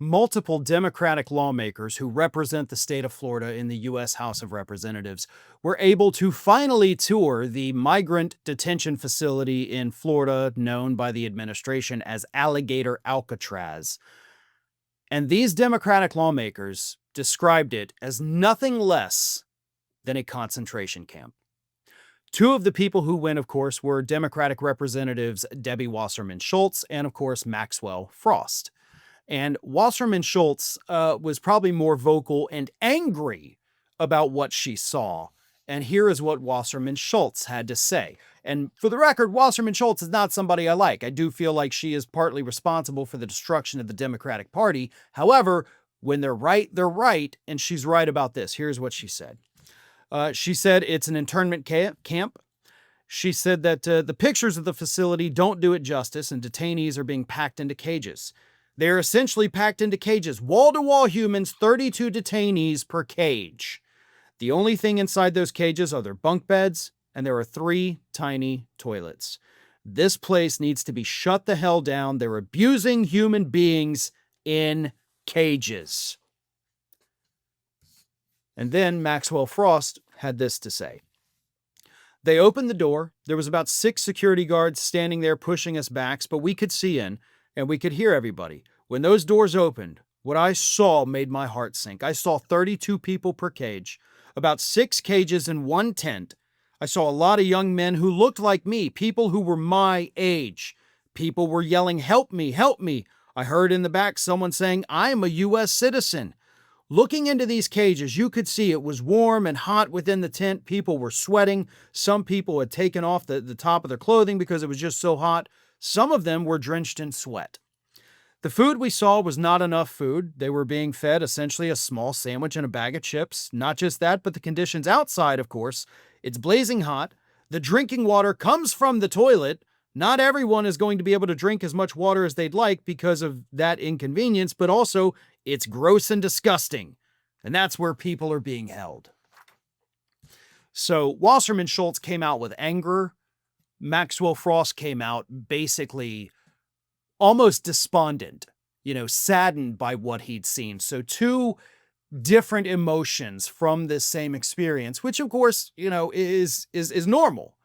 multiple Democratic lawmakers who represent the state of Florida in the U.S. House of Representatives were able to finally tour the migrant detention facility in Florida known by the administration as Alligator Alcatraz. And these Democratic lawmakers described it as nothing less than a concentration camp. Two of the people who went, of course, were Democratic Representatives Debbie Wasserman Schultz and, of course, Maxwell Frost. And Wasserman Schultz was probably more vocal and angry about what she saw. And here is what Wasserman Schultz had to say. And for the record, Wasserman Schultz is not somebody I like. I do feel like she is partly responsible for the destruction of the Democratic Party. However, when they're right, and she's right about this. Here's what she said. She said it's an internment camp. She said that the pictures of the facility don't do it justice, and detainees are being packed into cages. They're essentially packed into cages. Wall-to-wall humans, 32 detainees per cage. The only thing inside those cages are their bunk beds, and there are 3 tiny toilets. This place needs to be shut the hell down. They're abusing human beings in cages. And then Maxwell Frost had this to say. They opened the door. There was about 6 security guards standing there pushing us back, but we could see in, and we could hear everybody. When those doors opened, what I saw made my heart sink. I saw 32 people per cage, about 6 cages in one tent. I saw a lot of young men who looked like me, people who were my age. People were yelling, "Help me, help me." I heard in the back someone saying, "I'm a U.S. citizen." Looking into these cages, you could see it was warm and hot within the tent. People were sweating. Some people had taken off the top of their clothing because it was just so hot. Some of them were drenched in sweat. The food we saw was not enough food. They were being fed essentially a small sandwich and a bag of chips. Not just that, but the conditions outside, of course. It's blazing hot. The drinking water comes from the toilet. Not everyone is going to be able to drink as much water as they'd like because of that inconvenience, but also it's gross and disgusting. And that's where people are being held. So Wasserman Schultz came out with anger. Maxwell Frost came out basically almost despondent, saddened by what he'd seen. So 2 different emotions from this same experience, which of course, is normal.